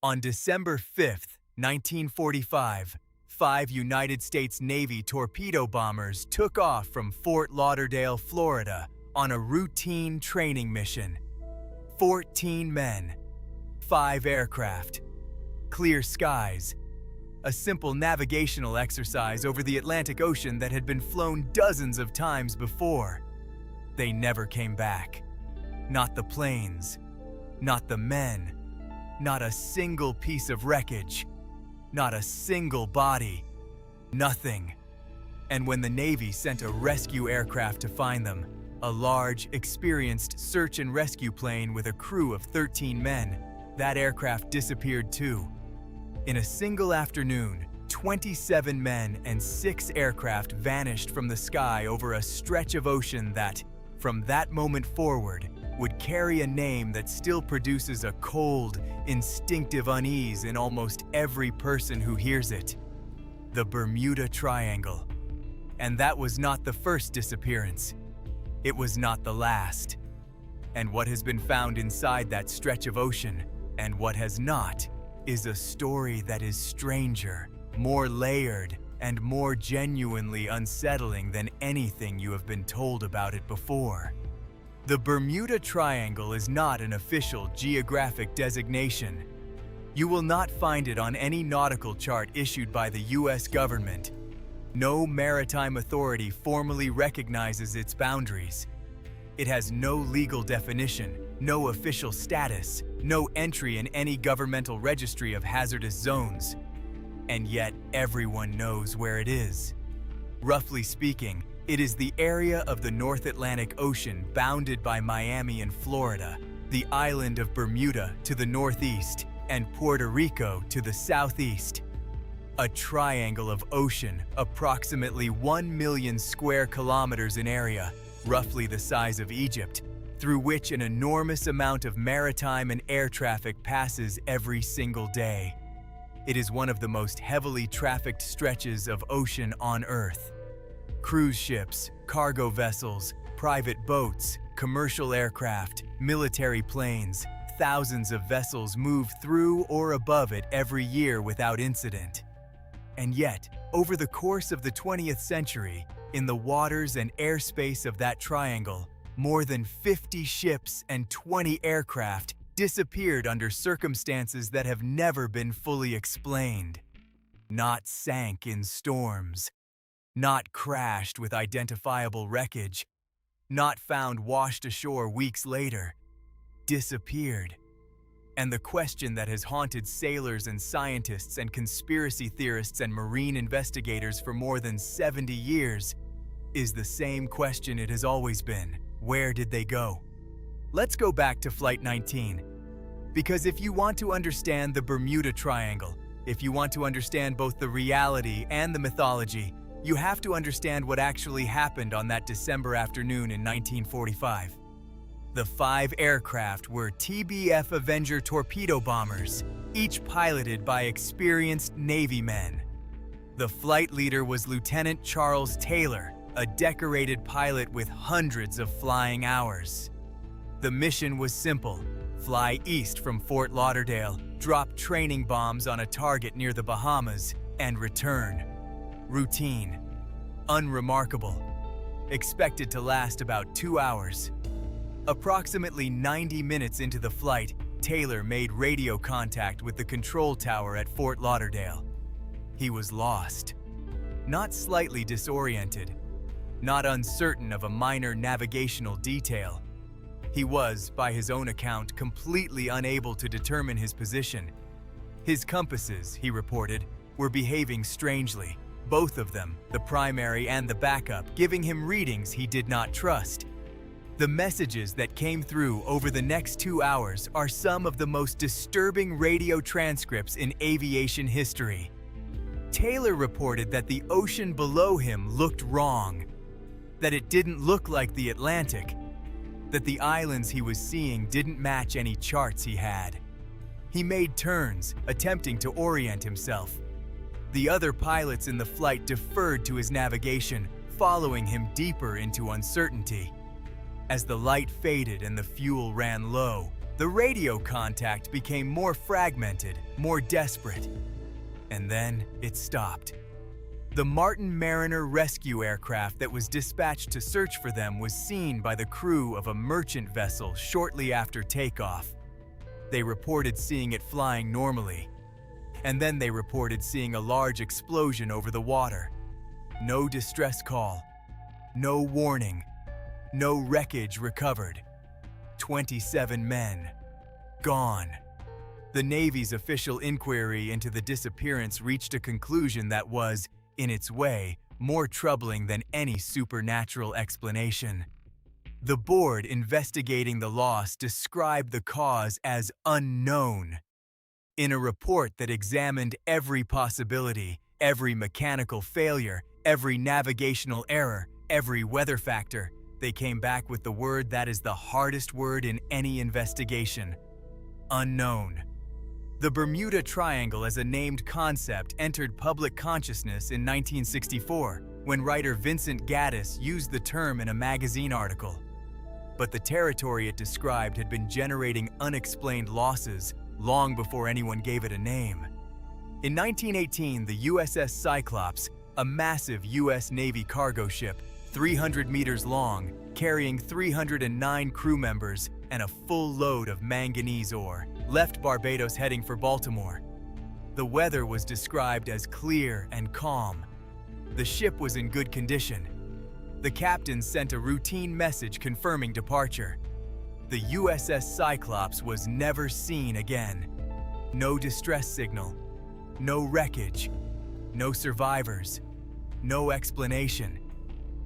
On December 5, 1945, 5 United States Navy torpedo bombers took off from Fort Lauderdale, Florida, on a routine training mission. 14 men, 5 aircraft, clear skies, a simple navigational exercise over the Atlantic Ocean that had been flown dozens of times before. They never came back. Not the planes, not the men, not a single piece of wreckage, not a single body, nothing. And when the Navy sent a rescue aircraft to find them, a large, experienced search and rescue plane with a crew of 13 men, that aircraft disappeared too. In a single afternoon, 27 men and 6 aircraft vanished from the sky over a stretch of ocean that, from that moment forward, would carry a name that still produces a cold, instinctive unease in almost every person who hears it: the Bermuda Triangle. And that was not the first disappearance. It was not the last. And what has been found inside that stretch of ocean, and what has not, is a story that is stranger, more layered, and more genuinely unsettling than anything you have been told about it before. The Bermuda Triangle is not an official geographic designation. You will not find it on any nautical chart issued by the U.S. government. No maritime authority formally recognizes its boundaries. It has no legal definition, no official status, no entry in any governmental registry of hazardous zones. And yet everyone knows where it is. Roughly speaking, it is the area of the North Atlantic Ocean bounded by Miami in Florida, the island of Bermuda to the northeast, and Puerto Rico to the southeast. A triangle of ocean approximately 1 million square kilometers in area, roughly the size of Egypt, through which an enormous amount of maritime and air traffic passes every single day. It is one of the most heavily trafficked stretches of ocean on Earth. Cruise ships, cargo vessels, private boats, commercial aircraft, military planes, thousands of vessels move through or above it every year without incident. And yet, over the course of the 20th century, in the waters and airspace of that triangle, more than 50 ships and 20 aircraft disappeared under circumstances that have never been fully explained. Not sank in storms, not crashed with identifiable wreckage, not found washed ashore weeks later, disappeared. And the question that has haunted sailors and scientists and conspiracy theorists and marine investigators for more than 70 years is the same question it has always been: where did they go? Let's go back to Flight 19. Because if you want to understand the Bermuda Triangle, if you want to understand both the reality and the mythology, you have to understand what actually happened on that December afternoon in 1945. The 5 aircraft were TBF Avenger torpedo bombers, each piloted by experienced Navy men. The flight leader was Lieutenant Charles Taylor, a decorated pilot with hundreds of flying hours. The mission was simple: fly east from Fort Lauderdale, drop training bombs on a target near the Bahamas, and return. Routine. Unremarkable. Expected to last about 2 hours. Approximately 90 minutes into the flight, Taylor made radio contact with the control tower at Fort Lauderdale. He was lost. Not slightly disoriented. Not uncertain of a minor navigational detail. He was, by his own account, completely unable to determine his position. His compasses, he reported, were behaving strangely, both of them, the primary and the backup, giving him readings he did not trust. The messages that came through over the next 2 hours are some of the most disturbing radio transcripts in aviation history. Taylor reported that the ocean below him looked wrong, that it didn't look like the Atlantic, that the islands he was seeing didn't match any charts he had. He made turns, attempting to orient himself. The other pilots in the flight deferred to his navigation, following him deeper into uncertainty. As the light faded and the fuel ran low, The radio contact became more fragmented, more desperate. And then it stopped. The Martin Mariner rescue aircraft that was dispatched to search for them was seen by the crew of a merchant vessel shortly after takeoff. They reported seeing it flying normally. And then they reported seeing a large explosion over the water. No distress call. No warning. No wreckage recovered. 27 men. Gone. The Navy's official inquiry into the disappearance reached a conclusion that was, in its way, more troubling than any supernatural explanation. The board investigating the loss described the cause as unknown. In a report that examined every possibility, every mechanical failure, every navigational error, every weather factor, they came back with the word that is the hardest word in any investigation: unknown. The Bermuda Triangle as a named concept entered public consciousness in 1964, when writer Vincent Gaddis used the term in a magazine article. But the territory it described had been generating unexplained losses long before anyone gave it a name. In 1918, the USS Cyclops, a massive U.S. Navy cargo ship, 300 meters long, carrying 309 crew members and a full load of manganese ore, left Barbados heading for Baltimore. The weather was described as clear and calm. The ship was in good condition. The captain sent a routine message confirming departure. The USS Cyclops was never seen again. No distress signal, no wreckage, no survivors, no explanation.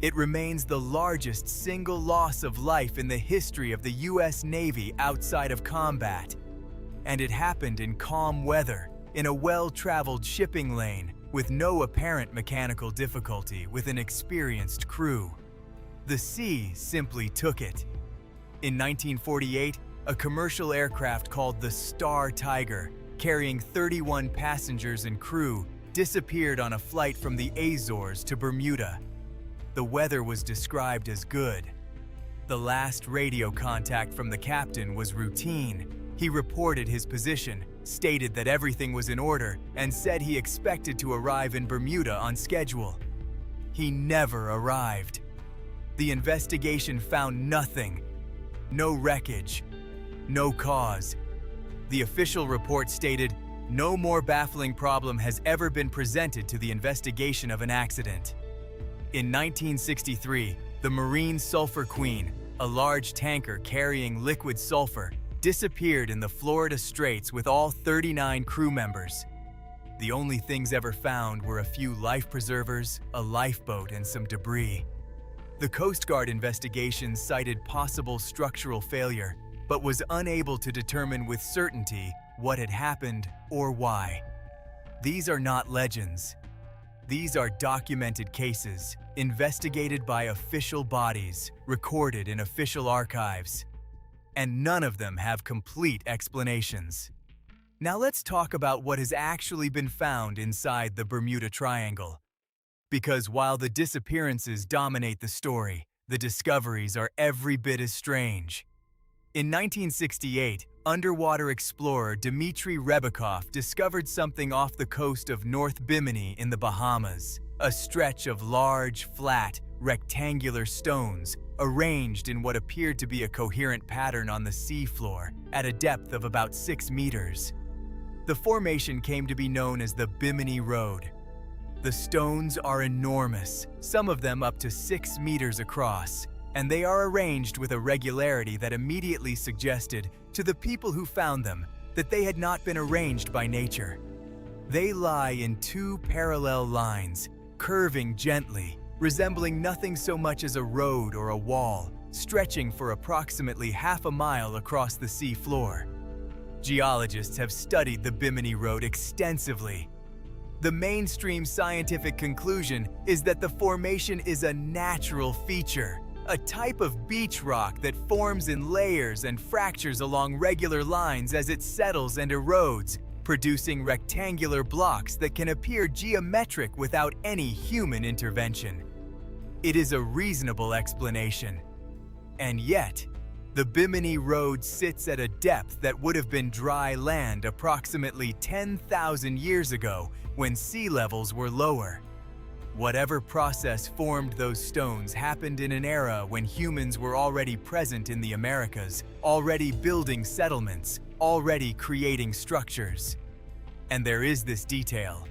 It remains the largest single loss of life in the history of the U.S. Navy outside of combat. And it happened in calm weather, in a well-traveled shipping lane, with no apparent mechanical difficulty, with an experienced crew. The sea simply took it. In 1948, a commercial aircraft called the Star Tiger, carrying 31 passengers and crew, disappeared on a flight from the Azores to Bermuda. The weather was described as good. The last radio contact from the captain was routine. He reported his position, stated that everything was in order, and said he expected to arrive in Bermuda on schedule. He never arrived. The investigation found nothing. No wreckage. No cause. The official report stated, "No more baffling problem has ever been presented to the investigation of an accident." In 1963, the Marine Sulphur Queen, a large tanker carrying liquid sulfur, disappeared in the Florida Straits with all 39 crew members. The only things ever found were a few life preservers, a lifeboat, and some debris. The Coast Guard investigation cited possible structural failure, but was unable to determine with certainty what had happened or why. These are not legends. These are documented cases, investigated by official bodies, recorded in official archives. And none of them have complete explanations. Now let's talk about what has actually been found inside the Bermuda Triangle. Because while the disappearances dominate the story, the discoveries are every bit as strange. In 1968, underwater explorer Dmitry Rebikov discovered something off the coast of North Bimini in the Bahamas, a stretch of large, flat, rectangular stones arranged in what appeared to be a coherent pattern on the seafloor at a depth of about 6 meters. The formation came to be known as the Bimini Road. The stones are enormous, some of them up to 6 meters across, and they are arranged with a regularity that immediately suggested to the people who found them that they had not been arranged by nature. They lie in 2 parallel lines, curving gently, resembling nothing so much as a road or a wall, stretching for approximately half a mile across the sea floor. Geologists have studied the Bimini Road extensively. The mainstream scientific conclusion is that the formation is a natural feature, a type of beach rock that forms in layers and fractures along regular lines as it settles and erodes, producing rectangular blocks that can appear geometric without any human intervention. It is a reasonable explanation. And yet, The Bimini Road sits at a depth that would have been dry land approximately 10,000 years ago when sea levels were lower. Whatever process formed those stones happened in an era when humans were already present in the Americas, already building settlements, already creating structures. And there is this detail.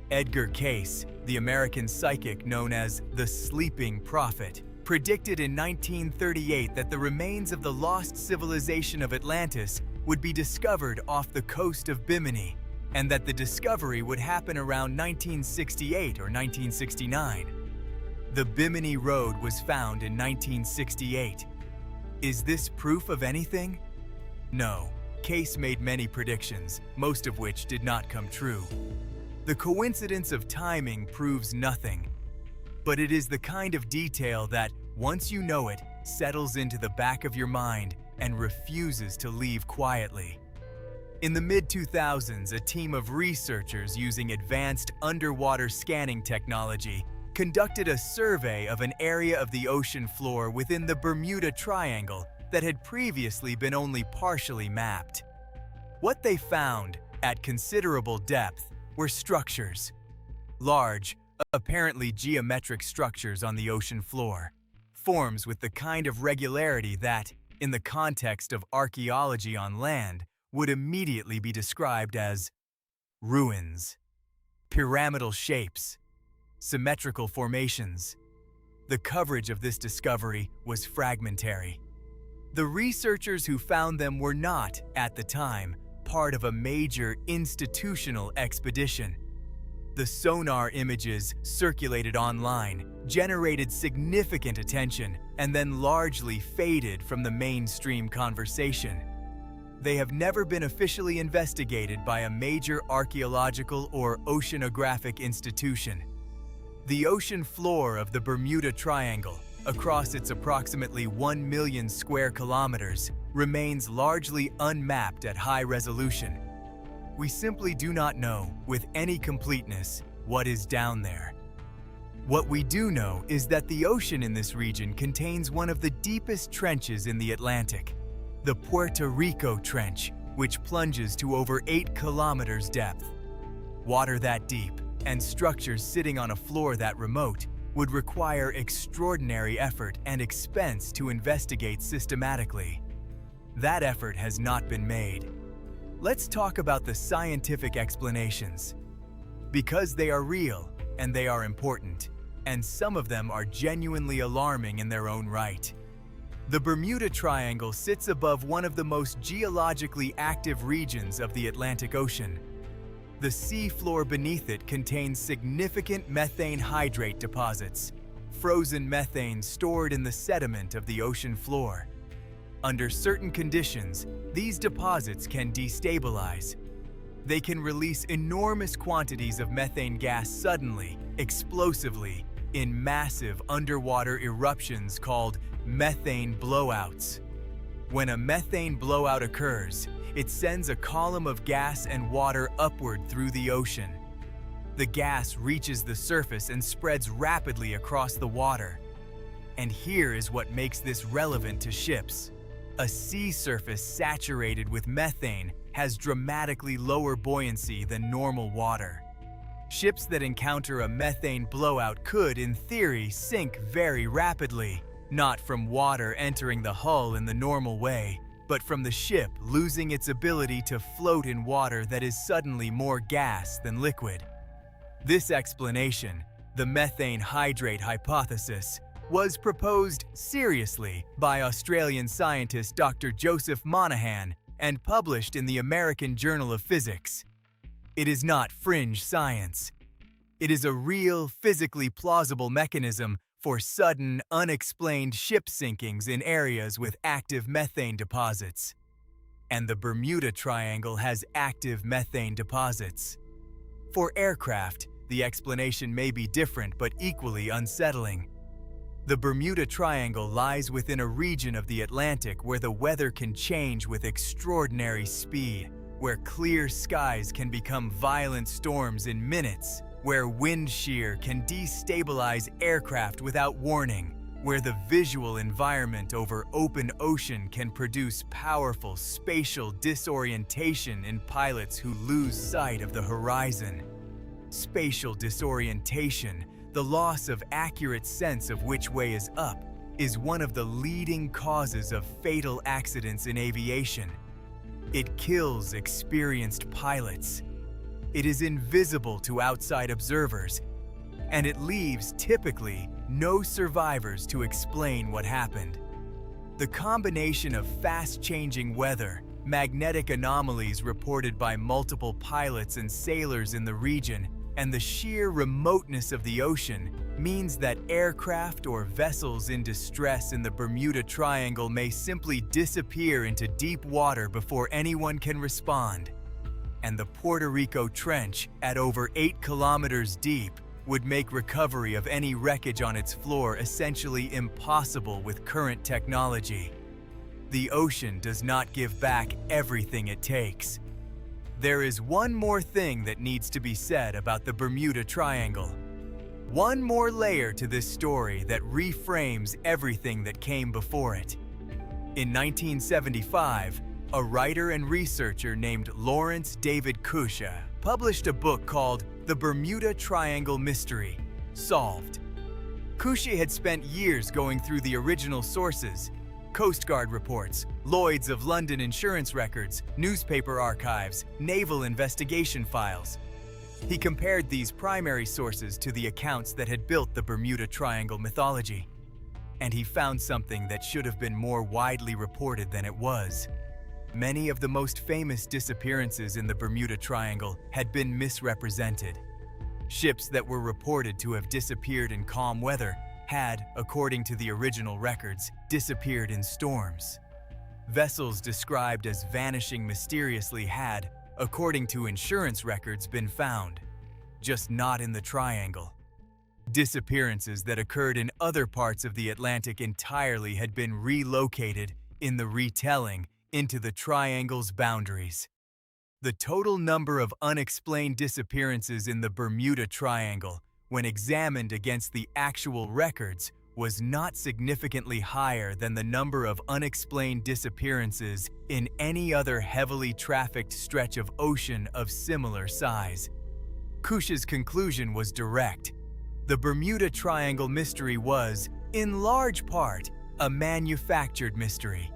Edgar Cayce, the American psychic known as the Sleeping Prophet, predicted in 1938 that the remains of the lost civilization of Atlantis would be discovered off the coast of Bimini, and that the discovery would happen around 1968 or 1969. The Bimini Road was found in 1968. Is this proof of anything? No. Cayce made many predictions, most of which did not come true. The coincidence of timing proves nothing. But it is the kind of detail that, once you know it, settles into the back of your mind and refuses to leave quietly. In the mid-2000s, a team of researchers using advanced underwater scanning technology conducted a survey of an area of the ocean floor within the Bermuda Triangle that had previously been only partially mapped. What they found, at considerable depth, were structures. Large, apparently geometric structures on the ocean floor. Forms with the kind of regularity that, in the context of archaeology on land, would immediately be described as ruins. Pyramidal shapes. Symmetrical formations. The coverage of this discovery was fragmentary. The researchers who found them were not, at the time, part of a major institutional expedition. The sonar images circulated online generated significant attention and then largely faded from the mainstream conversation. They have never been officially investigated by a major archaeological or oceanographic institution. The ocean floor of the Bermuda Triangle, across its approximately 1 million square kilometers, remains largely unmapped at high resolution. We simply do not know, with any completeness, what is down there. What we do know is that the ocean in this region contains one of the deepest trenches in the Atlantic, the Puerto Rico Trench, which plunges to over 8 kilometers depth. Water that deep, and structures sitting on a floor that remote, would require extraordinary effort and expense to investigate systematically. That effort has not been made. Let's talk about the scientific explanations. Because they are real, and they are important, and some of them are genuinely alarming in their own right. The Bermuda Triangle sits above one of the most geologically active regions of the Atlantic Ocean. The sea floor beneath it contains significant methane hydrate deposits, frozen methane stored in the sediment of the ocean floor. Under certain conditions, these deposits can destabilize. They can release enormous quantities of methane gas suddenly, explosively, in massive underwater eruptions called methane blowouts. When a methane blowout occurs, it sends a column of gas and water upward through the ocean. The gas reaches the surface and spreads rapidly across the water. And here is what makes this relevant to ships. A sea surface saturated with methane has dramatically lower buoyancy than normal water. Ships that encounter a methane blowout could, in theory, sink very rapidly, not from water entering the hull in the normal way, but from the ship losing its ability to float in water that is suddenly more gas than liquid. This explanation, the methane hydrate hypothesis, was proposed seriously by Australian scientist Dr. Joseph Monahan and published in the American Journal of Physics. It is not fringe science. It is a real, physically plausible mechanism for sudden, unexplained ship sinkings in areas with active methane deposits. And the Bermuda Triangle has active methane deposits. For aircraft, the explanation may be different but equally unsettling. The Bermuda Triangle lies within a region of the Atlantic where the weather can change with extraordinary speed, where clear skies can become violent storms in minutes, where wind shear can destabilize aircraft without warning, where the visual environment over open ocean can produce powerful spatial disorientation in pilots who lose sight of the horizon. Spatial disorientation, the loss of accurate sense of which way is up, is one of the leading causes of fatal accidents in aviation. It kills experienced pilots. It is invisible to outside observers, and it leaves, typically, no survivors to explain what happened. The combination of fast-changing weather, magnetic anomalies reported by multiple pilots and sailors in the region, and the sheer remoteness of the ocean means that aircraft or vessels in distress in the Bermuda Triangle may simply disappear into deep water before anyone can respond. And the Puerto Rico Trench, at over 8 kilometers deep, would make recovery of any wreckage on its floor essentially impossible with current technology. The ocean does not give back everything it takes. There is one more thing that needs to be said about the Bermuda Triangle. One more layer to this story that reframes everything that came before it. In 1975, a writer and researcher named Lawrence David Kusha published a book called The Bermuda Triangle Mystery, Solved. Kusha had spent years going through the original sources, Coast Guard reports, Lloyd's of London insurance records, newspaper archives, naval investigation files. He compared these primary sources to the accounts that had built the Bermuda Triangle mythology. And he found something that should have been more widely reported than it was. Many of the most famous disappearances in the Bermuda Triangle had been misrepresented. Ships that were reported to have disappeared in calm weather had, according to the original records, disappeared in storms. Vessels described as vanishing mysteriously had, according to insurance records, been found, just not in the Triangle. Disappearances that occurred in other parts of the Atlantic entirely had been relocated, in the retelling, into the Triangle's boundaries. The total number of unexplained disappearances in the Bermuda Triangle, when examined against the actual records, was not significantly higher than the number of unexplained disappearances in any other heavily trafficked stretch of ocean of similar size. Kusha's conclusion was direct. The Bermuda Triangle mystery was, in large part, a manufactured mystery.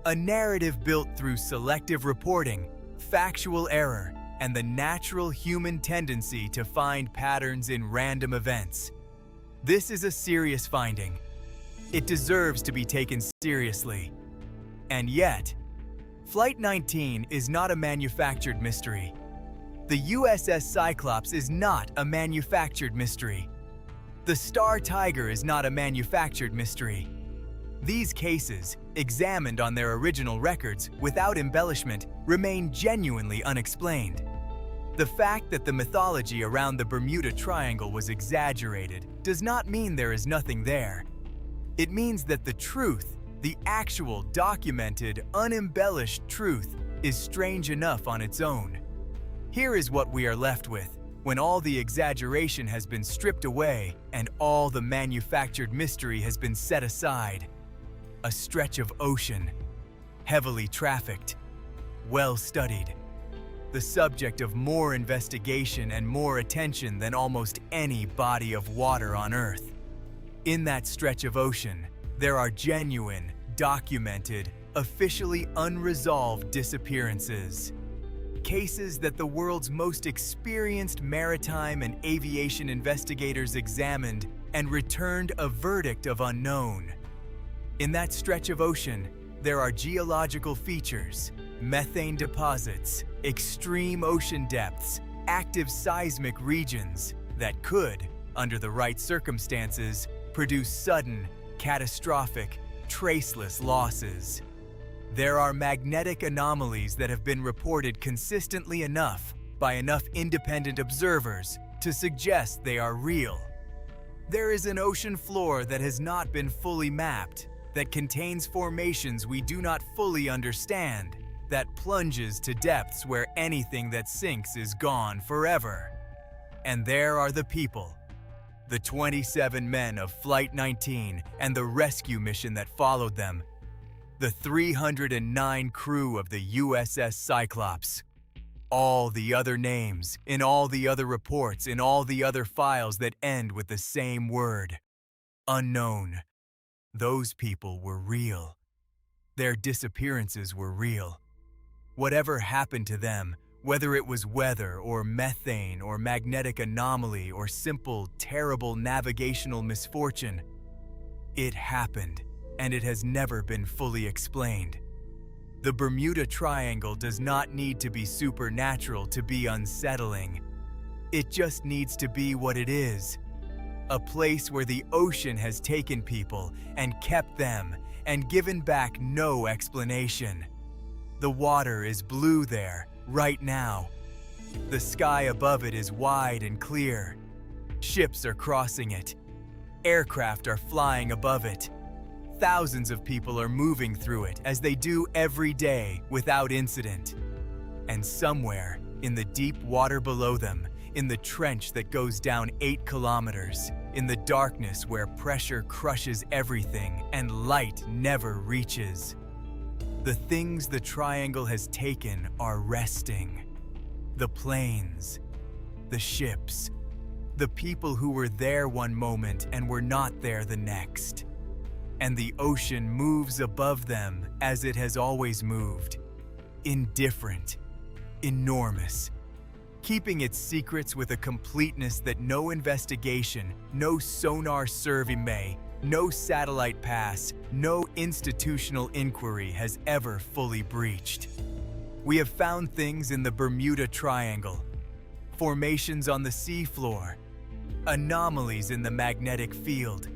A narrative built through selective reporting, factual error, and the natural human tendency to find patterns in random events. This is a serious finding. It deserves to be taken seriously. And yet, Flight 19 is not a manufactured mystery. The USS Cyclops is not a manufactured mystery. The Star Tiger is not a manufactured mystery. These cases, examined on their original records without embellishment, remain genuinely unexplained. The fact that the mythology around the Bermuda Triangle was exaggerated does not mean there is nothing there. It means that the truth, the actual, documented, unembellished truth, is strange enough on its own. Here is what we are left with, when all the exaggeration has been stripped away and all the manufactured mystery has been set aside. A stretch of ocean, heavily trafficked, well-studied, the subject of more investigation and more attention than almost any body of water on Earth. In that stretch of ocean, there are genuine, documented, officially unresolved disappearances. Cases that the world's most experienced maritime and aviation investigators examined and returned a verdict of unknown. In that stretch of ocean, there are geological features, methane deposits, extreme ocean depths, active seismic regions that could, under the right circumstances, produce sudden, catastrophic, traceless losses. There are magnetic anomalies that have been reported consistently enough by enough independent observers to suggest they are real. There is an ocean floor that has not been fully mapped, that contains formations we do not fully understand, that plunges to depths where anything that sinks is gone forever. And there are the people. the 27 men of Flight 19 and the rescue mission that followed them, the 309 crew of the USS Cyclops, all the other names, in all the other reports, in all the other files that end with the same word, unknown. Those people were real. Their disappearances were real. Whatever happened to them, whether it was weather or methane or magnetic anomaly or simple, terrible navigational misfortune, it happened, and it has never been fully explained. The Bermuda Triangle does not need to be supernatural to be unsettling. It just needs to be what it is. A place where the ocean has taken people and kept them and given back no explanation. The water is blue there, right now. The sky above it is wide and clear. Ships are crossing it. Aircraft are flying above it. Thousands of people are moving through it as they do every day without incident. And somewhere, in the deep water below them, in the trench that goes down 8 kilometers, in the darkness where pressure crushes everything and light never reaches, the things the triangle has taken are resting. The planes, the ships, the people who were there one moment and were not there the next. And the ocean moves above them as it has always moved. Indifferent, enormous, keeping its secrets with a completeness that no investigation, no sonar survey, no satellite pass, no institutional inquiry has ever fully breached. We have found things in the Bermuda Triangle, formations on the seafloor, anomalies in the magnetic field,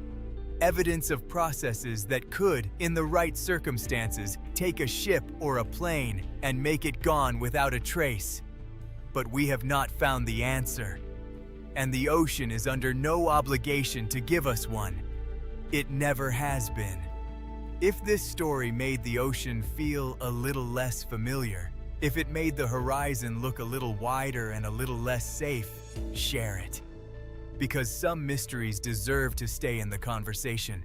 evidence of processes that could, in the right circumstances, take a ship or a plane and make it gone without a trace. But we have not found the answer, and the ocean is under no obligation to give us one. It never has been. If this story made the ocean feel a little less familiar, if it made the horizon look a little wider and a little less safe, share it. Because some mysteries deserve to stay in the conversation.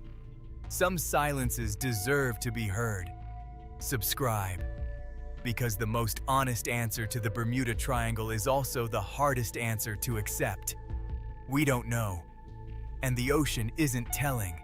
Some silences deserve to be heard. Subscribe. Because the most honest answer to the Bermuda Triangle is also the hardest answer to accept. We don't know. And the ocean isn't telling.